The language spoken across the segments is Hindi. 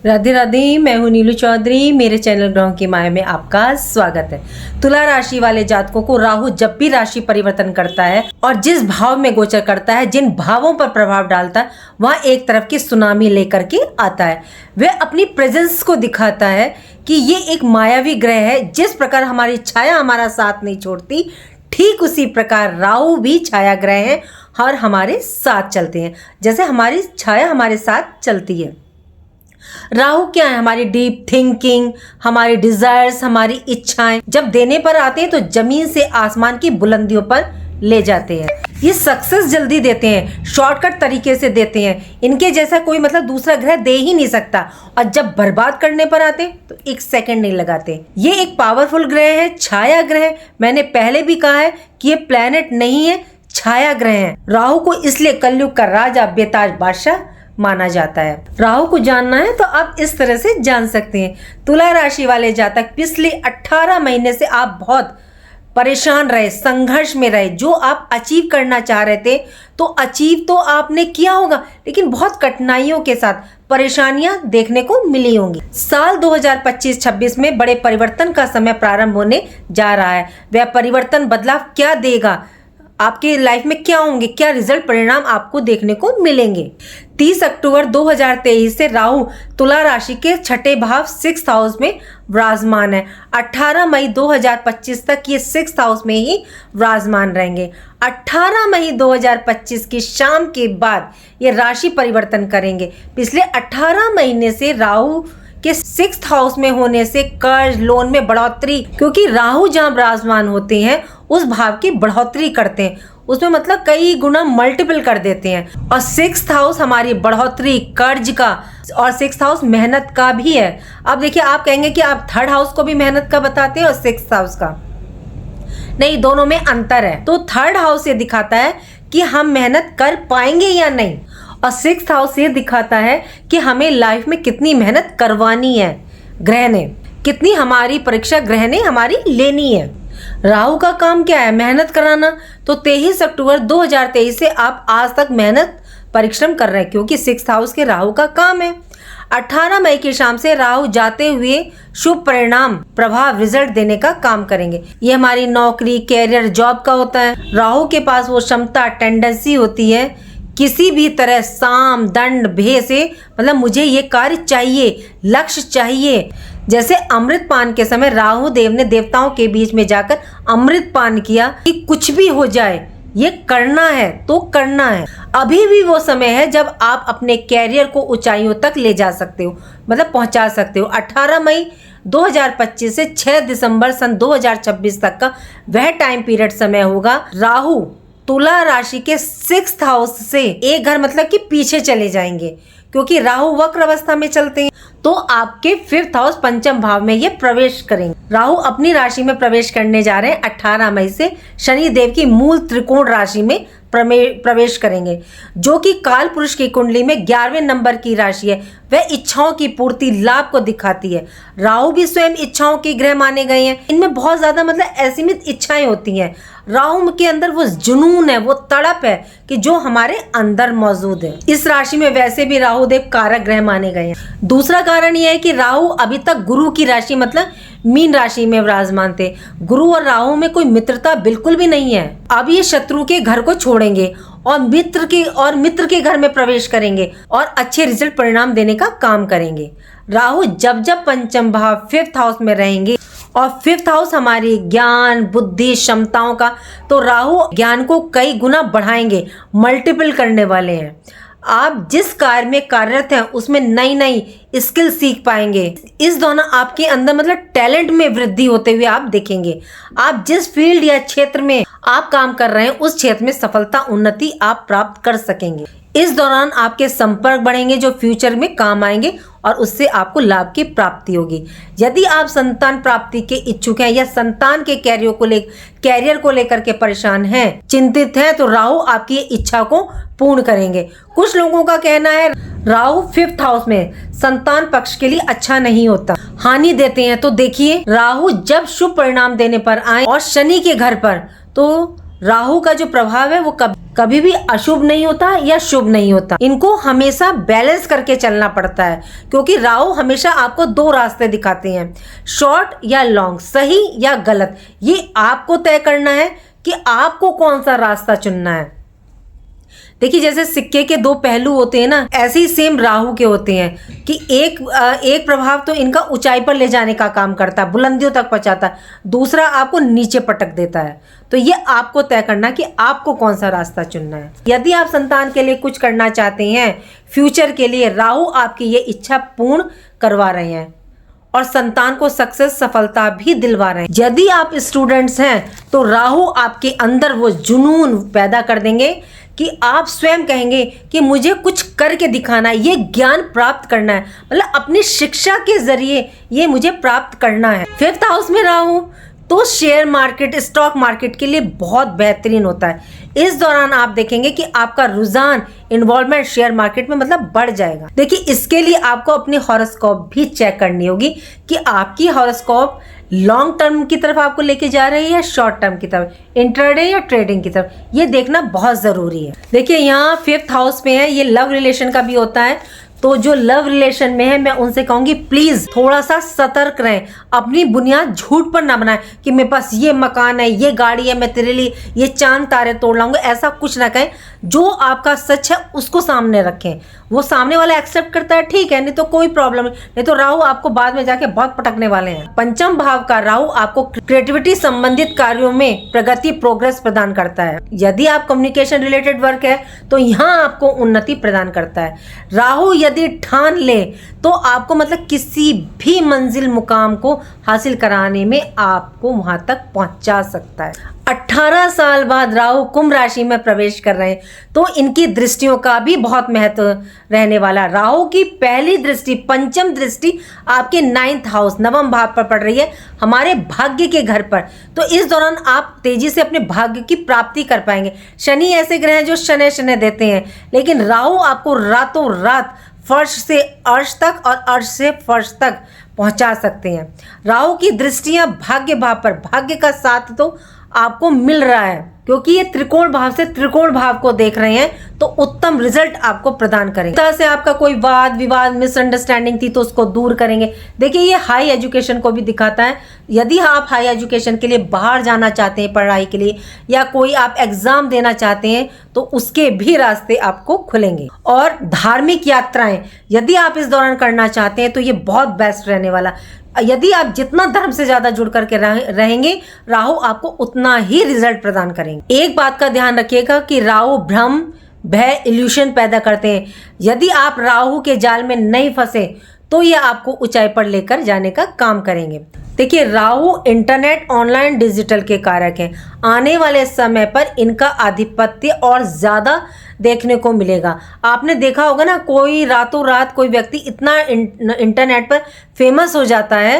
राधे राधे, मैं हूँ नीलू चौधरी। मेरे चैनल ग्रहों की माया में आपका स्वागत है। तुला राशि वाले जातकों को राहु जब भी राशि परिवर्तन करता है और जिस भाव में गोचर करता है, जिन भावों पर प्रभाव डालता है, वहाँ एक तरफ की सुनामी लेकर के आता है। वह अपनी प्रेजेंस को दिखाता है कि ये एक मायावी ग्रह है। जिस प्रकार हमारी छाया हमारा साथ नहीं छोड़ती, ठीक उसी प्रकार राहु भी छाया ग्रह है और हमारे साथ चलते हैं, जैसे हमारी छाया हमारे साथ चलती है। राहु क्या है? हमारी डीप थिंकिंग, हमारी डिजायर्स, हमारी इच्छाएं जब देने पर आते हैं तो जमीन से आसमान की बुलंदियों पर ले जाते हैं। ये सक्सेस जल्दी देते हैं, शॉर्टकट तरीके से देते हैं। इनके जैसा कोई दूसरा ग्रह दे ही नहीं सकता। और जब बर्बाद करने पर आते तो एक सेकंड नहीं लगाते। ये एक पावरफुल ग्रह है, छाया ग्रह। मैंने पहले भी कहा है कि ये प्लेनेट नहीं है, छाया ग्रह है। राहु को इसलिए कलयुग का राजा, बेताज बादशाह माना जाता है। राहु को जानना है तो आप इस तरह से जान सकते हैं। तुला राशि वाले जातक, पिछले 18 महीने से आप बहुत परेशान रहे, संघर्ष में रहे। जो आप अचीव करना चाह रहे थे तो अचीव तो आपने किया होगा, लेकिन बहुत कठिनाइयों के साथ परेशानियां देखने को मिली होंगी। साल 2025-26 में बड़े परिवर्तन का समय प्रारंभ होने जा रहा है। वह परिवर्तन, बदलाव क्या देगा, आपके लाइफ में क्या होंगे, क्या रिजल्ट, परिणाम आपको देखने को मिलेंगे। 30 अक्टूबर 2023 से राहु तुला राशि के छठे भाव 6th हाउस में विराजमान है। 18 मई 2025 तक ये 6th हाउस में ही विराजमान रहेंगे। 18 मई 2025 की शाम के बाद ये राशि परिवर्तन करेंगे। पिछले 18 महीने से राहु के 6th हाउस में होने से कर्ज, लोन में बढ़ोतरी, क्योंकि राहु जहां विराजमान होते हैं उस भाव की बढ़ोतरी करते हैं, उसमें कई गुना मल्टीपल कर देते हैं। और 6th हाउस हमारी बढ़ोतरी, कर्ज का, और 6th हाउस मेहनत का भी है। अब देखिए, आप कहेंगे कि आप 3rd हाउस को भी मेहनत का बताते हैं और 6th हाउस का नहीं, दोनों में अंतर है। तो 3rd हाउस ये दिखाता है कि हम मेहनत कर पाएंगे या नहीं, और 6th हाउस ये दिखाता है कि हमें लाइफ में कितनी मेहनत करवानी है, ग्रह ने कितनी, हमारी परीक्षा ग्रह ने हमारी लेनी है। राहु का काम क्या है? मेहनत कराना। तो 23 अक्टूबर 2023 से आप आज तक मेहनत, परिश्रम कर रहे हैं, क्योंकि 6th हाउस के राहु का काम है। 18 मई की शाम से राहु जाते हुए शुभ परिणाम, प्रभाव, रिजल्ट देने का काम करेंगे। ये हमारी नौकरी, कैरियर, जॉब का होता है। राहु के पास वो क्षमता, टेंडेंसी होती है किसी भी तरह साम दंड भय से, मुझे ये कार्य चाहिए, लक्ष्य चाहिए। जैसे अमृत पान के समय राहु देव ने देवताओं के बीच में जाकर अमृत पान किया कि कुछ भी हो जाए, ये करना है तो करना है। अभी भी वो समय है जब आप अपने कैरियर को ऊंचाइयों तक ले जा सकते हो, पहुंचा सकते हो। 18 मई 2025 से 6 दिसंबर सन 2026 तक का वह टाइम पीरियड समय होगा। राहु तुला राशि के 6th हाउस से एक घर कि पीछे चले जाएंगे, क्योंकि राहु वक्र अवस्था में चलते हैं। तो आपके 5th हाउस, पंचम भाव में ये प्रवेश करेंगे। राहु अपनी राशि में प्रवेश करने जा रहे हैं 18 मई से। शनि देव की मूल त्रिकोण राशि में प्रवेश करेंगे, जो कि काल पुरुष की कुंडली में 11वें नंबर की राशि है। वह इच्छाओं की पूर्ति, लाभ को दिखाती है। राहु भी स्वयं इच्छाओं के ग्रह माने गए हैं। इनमें बहुत ज्यादा असीमित इच्छाएं होती हैं। राहु के अंदर वो जुनून है, वो तड़प है कि जो हमारे अंदर मौजूद है। इस राशि में वैसे भी राहु देव कारक ग्रह माने गए हैं। दूसरा कारण यह है कि राहु अभी तक गुरु की राशि मीन राशि में विराजमान थे। गुरु और राहु में कोई मित्रता बिल्कुल भी नहीं है। अब ये शत्रु के घर को छोड़ेंगे और मित्र के घर में प्रवेश करेंगे और अच्छे रिजल्ट, परिणाम देने का काम करेंगे। राहु जब पंचम भाव 5th हाउस में रहेंगे, और 5th हाउस हमारी ज्ञान, बुद्धि, क्षमताओं का, तो राहु ज्ञान को कई गुना बढ़ाएंगे, मल्टीपल करने वाले हैं। आप जिस कार्य में कार्यरत हैं उसमें नई नई स्किल सीख पाएंगे। इस दौरान आपके अंदर टैलेंट में वृद्धि होते हुए आप देखेंगे। आप जिस फील्ड या क्षेत्र में आप काम कर रहे हैं उस क्षेत्र में सफलता, उन्नति आप प्राप्त कर सकेंगे। इस दौरान आपके संपर्क बढ़ेंगे जो फ्यूचर में काम आएंगे और उससे आपको लाभ की प्राप्ति होगी। यदि आप संतान प्राप्ति के इच्छुक हैं या संतान के कैरियर को लेकर के परेशान हैं, चिंतित हैं, तो राहु आपकी इच्छा को पूर्ण करेंगे। कुछ लोगों का कहना है राहु 5th हाउस में संतान पक्ष के लिए अच्छा नहीं होता, हानि देते हैं। तो देखिए, राहु जब शुभ परिणाम देने पर आए और शनि के घर पर, तो राहु का जो प्रभाव है वो कभी भी अशुभ नहीं होता या शुभ नहीं होता। इनको हमेशा बैलेंस करके चलना पड़ता है, क्योंकि राहु हमेशा आपको दो रास्ते दिखाते हैं, शॉर्ट या लॉन्ग, सही या गलत। ये आपको तय करना है कि आपको कौन सा रास्ता चुनना है। देखिए, जैसे सिक्के के दो पहलू होते हैं ना, ऐसे ही सेम राहु के होते हैं कि एक प्रभाव तो इनका ऊंचाई पर ले जाने का काम करता है, बुलंदियों तक पहुंचाता है, दूसरा आपको नीचे पटक देता है। तो ये आपको तय करना कि आपको कौन सा रास्ता चुनना है। यदि आप संतान के लिए कुछ करना चाहते हैं फ्यूचर के लिए, राहु आपकी ये इच्छा पूर्ण करवा रहे हैं और संतान को सक्सेस, सफलता भी दिलवा रहे हैं। यदि आप स्टूडेंट्स हैं तो राहु आपके अंदर वो जुनून पैदा कर देंगे कि आप स्वयं कहेंगे कि मुझे कुछ करके दिखाना है, ये ज्ञान प्राप्त करना है, मतलब अपनी शिक्षा के जरिए ये मुझे प्राप्त करना है। 5th हाउस में राहु तो शेयर मार्केट, स्टॉक मार्केट के लिए बहुत बेहतरीन होता है। इस दौरान आप देखेंगे कि आपका रुझान, इन्वॉल्वमेंट शेयर मार्केट में मतलब बढ़ जाएगा। देखिए, इसके लिए आपको अपनी हॉरोस्कोप भी चेक करनी होगी कि आपकी हॉरोस्कोप लॉन्ग टर्म की तरफ आपको लेके जा रही है या शॉर्ट टर्म की तरफ, इंट्राडे या ट्रेडिंग की तरफ, ये देखना बहुत ज़रूरी है। देखिए, यहाँ 5th हाउस में है, ये लव रिलेशन का भी होता है। तो जो लव रिलेशन में है, मैं उनसे कहूंगी प्लीज थोड़ा सा सतर्क रहें, अपनी बुनियाद झूठ पर ना बनाएं कि मेरे पास ये मकान है, ये गाड़ी है, मैं तेरे लिए ये चांद तारे तोड़ लाऊंगा, ऐसा कुछ ना कहें। जो आपका सच है उसको सामने रखें। वो सामने वाला एक्सेप्ट करता है, ठीक है, नहीं तो कोई प्रॉब्लम नहीं तो राहु आपको बाद में जाके बहुत पटकने वाले हैं। 5th भाव का राहु आपको क्रिएटिविटी संबंधित कार्यों में प्रगति, प्रोग्रेस प्रदान करता है। यदि आप कम्युनिकेशन रिलेटेड वर्क है तो यहाँ आपको उन्नति प्रदान करता है। राहु यदि ठान ले तो आपको मतलब किसी भी मंजिल, मुकाम को हासिल कराने में आपको वहां तक पहुंचा सकता है। 18 साल बाद राहु कुंभ राशि में प्रवेश कर रहे हैं तो इनकी दृष्टियों का भी बहुत महत्व रहने वाला। राहु की पहली दृष्टि, पंचम दृष्टि आपके 9th हाउस, नवम भाव पर पड़ रही है, हमारे भाग्य के घर पर। तो इस दौरान आप तेजी से अपने भाग्य की प्राप्ति कर पाएंगे। शनि ऐसे ग्रह हैं जो शनै शनै देते हैं, लेकिन राहु आपको रातों रात फर्श से अर्श तक और अर्श से फर्श तक पहुंचा सकते हैं। राहु की दृष्टियां भाग्य भाव पर, भाग्य का साथ तो आपको मिल रहा है क्योंकि ये त्रिकोण भाव से त्रिकोण भाव को देख रहे हैं, तो उत्तम रिजल्ट आपको प्रदान करेंगे। तरह से आपका कोई वाद विवाद, मिसअंडरस्टैंडिंग थी तो उसको दूर करेंगे। देखिए, ये हाई एजुकेशन को भी दिखाता है। यदि आप हाई एजुकेशन के लिए बाहर जाना चाहते हैं पढ़ाई के लिए, या कोई आप एग्जाम देना चाहते हैं, तो उसके भी रास्ते आपको खुलेंगे। और धार्मिक यात्राएं यदि आप इस दौरान करना चाहते हैं तो ये बहुत बेस्ट रहने वाला। यदि आप जितना धर्म से ज्यादा जुड़ करके रहेंगे, राहु आपको उतना ही रिजल्ट प्रदान करेंगे। एक बात का ध्यान रखिएगा कि राहु भ्रम, भय, इल्यूशन पैदा करते हैं। यदि आप राहु के जाल में नहीं फंसे तो ये आपको ऊंचाई पर लेकर जाने का काम करेंगे। देखिए, राहु इंटरनेट, ऑनलाइन, डिजिटल के कारक हैं। आने वाले समय पर इनका आधिपत्य और ज्यादा देखने को मिलेगा। आपने देखा होगा ना, कोई रातों रात कोई व्यक्ति इतना इंटरनेट पर फेमस हो जाता है,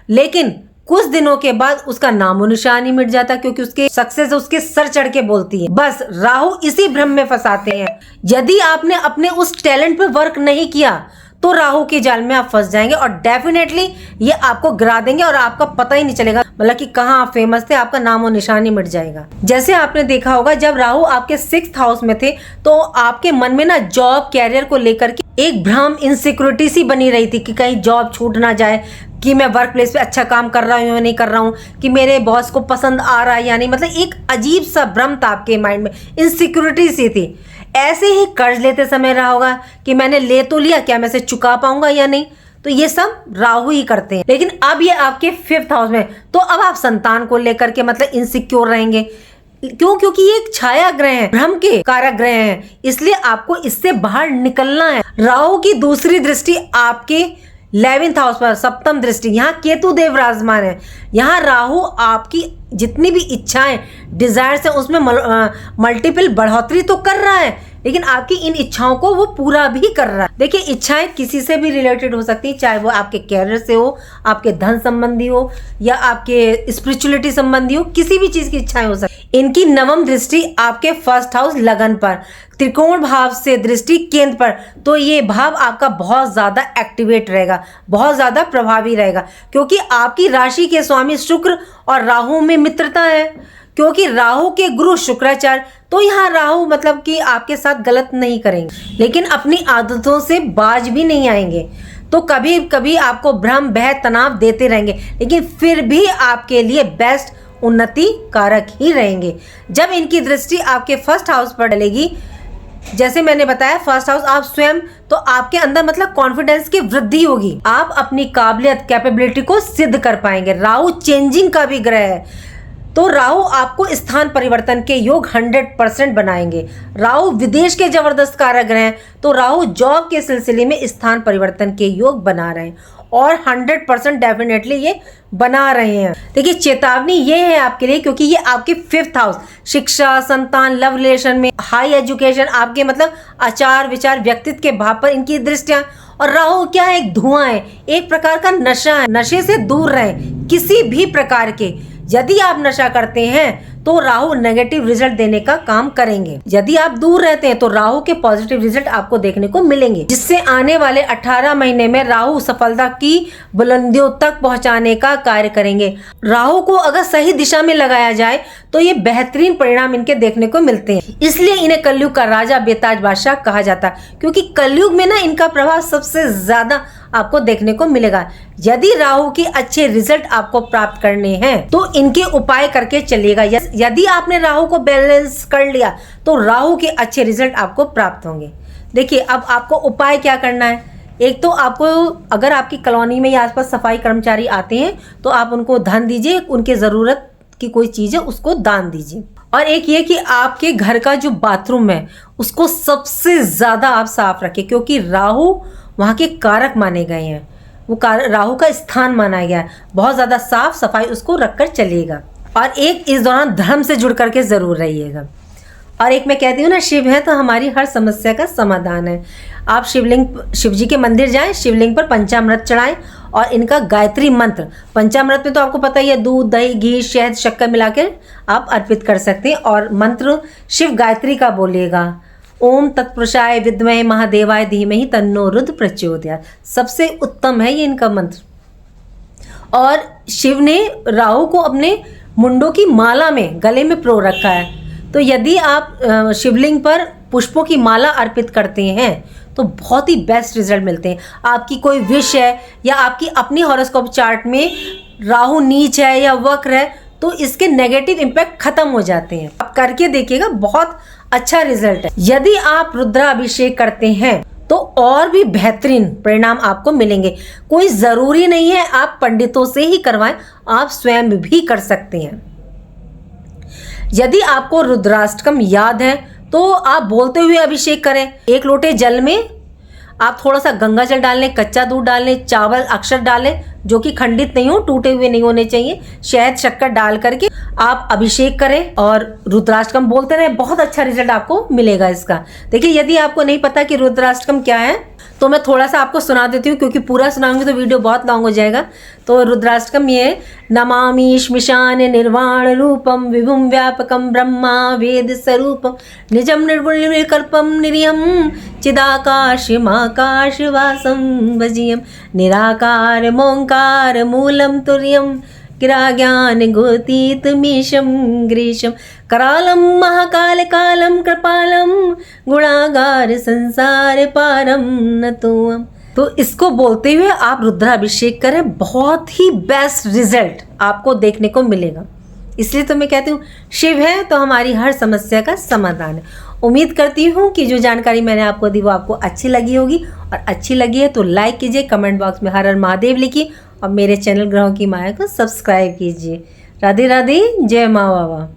लेकिन कुछ दिनों के बाद उसका नामो निशान ही मिट जाता, क्योंकि उसके सक्सेस उसके सर चढ़ के बोलती है। बस राहु इसी भ्रम में फंसाते हैं। यदि आपने अपने उस टैलेंट पे वर्क नहीं किया तो राहु के जाल में आप फंस जाएंगे और डेफिनेटली ये आपको गिरा देंगे और आपका पता ही नहीं चलेगा, मतलब कि कहाँ आप फेमस थे, आपका नाम और निशान ही मिट जाएगा। जैसे आपने देखा होगा, जब राहु आपके 6th हाउस में थे तो आपके मन में ना जॉब, कैरियर को लेकर के एक भ्रम, इनसिक्योरिटी सी बनी रही थी कि कहीं जॉब छूट ना जाए, कि मैं वर्क प्लेस पे अच्छा काम कर रहा हूँ या नहीं कर रहा हूँ, कि मेरे बॉस को पसंद आ रहा है या नहीं। मतलब एक अजीब सा भ्रम था आपके माइंड में, इनसिक्योरिटी सी थी। ऐसे ही कर्ज लेते समय रहा होगा कि मैंने ले तो लिया, क्या मैं इसे चुका पाऊंगा या नहीं। तो ये सब राहु ही करते हैं। लेकिन अब ये आपके 5th हाउस में, तो अब आप संतान को लेकर के मतलब इनसिक्योर रहेंगे। क्यों? क्योंकि ये एक छाया ग्रह है, भ्रम के कारक ग्रह हैं, इसलिए आपको इससे बाहर निकलना है। राहु की दूसरी दृष्टि आपके 11th हाउस पर, सप्तम दृष्टि, यहाँ केतु देव विराजमान है। यहाँ राहु आपकी जितनी भी इच्छाएं, डिजायर्स हैं, उसमें मल्टीपल बढ़ोतरी तो कर रहा है, लेकिन आपकी इन इच्छाओं को वो पूरा भी कर रहा है। देखिए, इच्छाएं किसी से भी रिलेटेड हो सकती है, चाहे वो आपके कैरियर से हो, आपके धन संबंधी हो, या आपके स्पिरिचुअलिटी संबंधी हो, किसी भी चीज की इच्छाएं हो सकती। इनकी नवम दृष्टि आपके 1st हाउस लगन पर, त्रिकोण भाव से दृष्टि केंद्र पर, तो ये भाव आपका बहुत ज्यादा एक्टिवेट रहेगा, बहुत ज्यादा प्रभावी रहेगा, क्योंकि आपकी राशि के स्वामी शुक्र और राहु में मित्रता है। क्योंकि राहु के गुरु शुक्राचार्य, तो यहाँ राहु मतलब कि आपके साथ गलत नहीं करेंगे, लेकिन अपनी आदतों से बाज भी नहीं आएंगे। तो कभी कभी आपको भ्रम भय तनाव देते रहेंगे, लेकिन फिर भी आपके लिए बेस्ट उन्नति कारक ही रहेंगे। जब इनकी दृष्टि आपके फर्स्ट हाउस पर डलेगी, जैसे मैंने बताया फर्स्ट हाउस आप स्वयं, तो आपके अंदर मतलब कॉन्फिडेंस की वृद्धि होगी। आप अपनी काबिलियत कैपेबिलिटी को सिद्ध कर पाएंगे। राहु चेंजिंग का भी ग्रह है, तो राहु आपको स्थान परिवर्तन के योग 100% बनाएंगे। राहु विदेश के जबरदस्त कारक ग्रह हैं, तो राहु जॉब के सिलसिले में स्थान परिवर्तन के योग बना रहे हैं और 100% डेफिनेटली ये बना रहे हैं। देखिए चेतावनी ये है आपके लिए, क्योंकि ये आपके 5th हाउस, शिक्षा, संतान, लव रिलेशन में, हाई एजुकेशन, आपके मतलब आचार विचार, व्यक्तित्व के भाव पर इनकी दृष्टियां। और राहु क्या है, एक धुआं है, एक प्रकार का नशा है। नशे से दूर रहें किसी भी प्रकार के। यदि आप नशा करते हैं तो राहु नेगेटिव रिजल्ट देने का काम करेंगे। यदि आप दूर रहते हैं तो राहु के पॉजिटिव रिजल्ट आपको देखने को मिलेंगे, जिससे आने वाले 18 महीने में राहु सफलता की बुलंदियों तक पहुंचाने का कार्य करेंगे। राहु को अगर सही दिशा में लगाया जाए तो ये बेहतरीन परिणाम इनके देखने को मिलते हैं। इसलिए इन्हें कलयुग का राजा बेताज बादशाह कहा जाता है, क्योंकि कलयुग में ना इनका प्रभाव सबसे ज्यादा आपको देखने को मिलेगा। यदि राहु के अच्छे रिजल्ट आपको प्राप्त करने हैं तो इनके उपाय करके चलिएगा। यदि आपने राहु को बैलेंस कर लिया तो राहु के अच्छे रिजल्ट आपको प्राप्त होंगे। देखिए अब आपको उपाय क्या करना है। एक तो आपको, अगर आपकी कॉलोनी में या आसपास सफाई कर्मचारी आते हैं तो आप उनको धन दीजिए, उनके जरूरत की कोई चीज है उसको दान दीजिए। और एक ये कि आपके घर का जो बाथरूम है उसको सबसे ज्यादा आप साफ रखें, क्योंकि राहु वहाँ के कारक माने गए हैं, वो राहु का स्थान माना गया है। बहुत ज़्यादा साफ सफाई उसको रखकर चलिएगा। और एक इस दौरान धर्म से जुड़ करके ज़रूर रहिएगा। और एक मैं कहती हूँ ना, शिव है तो हमारी हर समस्या का समाधान है। आप शिव जी के मंदिर जाएं, शिवलिंग पर पंचामृत चढ़ाएं और इनका गायत्री मंत्र, पंचामृत में तो आपको पता ही है, दूध, दही, घी, शहद, शक्कर मिलाकर आप अर्पित कर सकते हैं। और मंत्र शिव गायत्री का बोलिएगा, ओम तत्पुरुषाय विद्महे महादेवाय धीमहि तन्नो रुद्र प्रचोदयात्। सबसे उत्तम है ये इनका मंत्र। और शिव ने राहु को अपने मुंडों की माला में, गले में प्रो रखा है। तो यदि आप शिवलिंग पर पुष्पों की माला अर्पित करते हैं तो बहुत ही बेस्ट रिजल्ट मिलते हैं। आपकी कोई विश है या आपकी अपनी हॉरोस्कोप चार्ट में राहु नीच है या वक्र है तो इसके नेगेटिव इम्पैक्ट खत्म हो जाते हैं। आप करके देखिएगा, बहुत अच्छा रिजल्ट है। यदि आप रुद्राभिषेक करते हैं तो और भी बेहतरीन परिणाम आपको मिलेंगे। कोई जरूरी नहीं है आप पंडितों से ही करवाएं, आप स्वयं भी कर सकते हैं। यदि आपको रुद्राष्टकम याद है तो आप बोलते हुए अभिषेक करें। 1 लोटे जल में आप थोड़ा सा गंगा जल डाल लें, कच्चा दूध डाल लें, चावल अक्षर डालें जो कि खंडित नहीं हो, टूटे हुए नहीं होने चाहिए, शहद शक्कर डाल करके आप अभिषेक करें और रुद्राष्टकम बोलते रहें। बहुत अच्छा रिजल्ट आपको मिलेगा इसका। देखिए यदि आपको नहीं पता कि रुद्राष्टकम क्या है तो मैं थोड़ा सा आपको सुना देती हूँ, क्योंकि पूरा सुनाऊंगी तो वीडियो बहुत लॉन्ग हो जाएगा। तो रुद्राष्टकम ये है, नमामि श्मशान निर्वाण रूपम विभुम व्यापकम ब्रह्मा वेद स्वरूपम निजम निर्गुण निर्विकल्पम निर्यम चिदाकाशमाकाश वासम भजियम निराकार मोंकार मूलम तुर्यम गिराज्ञान गोतीतमीशम ग्रीशम करालम महाकाल कालम कृपालम गुणागार संसार पारम नतोम। तो इसको बोलते हुए आप रुद्राभिषेक करें, बहुत ही बेस्ट रिजल्ट आपको देखने को मिलेगा। इसलिए तो मैं कहती हूँ शिव है तो हमारी हर समस्या का समाधान है। उम्मीद करती हूँ कि जो जानकारी मैंने आपको दी वो आपको अच्छी लगी होगी, और अच्छी लगी है तो लाइक कीजिए, कमेंट बॉक्स में हर हर महादेव लिखिए और मेरे चैनल ग्रहों की माया को सब्सक्राइब कीजिए। राधे राधे, जय माँ बाबा।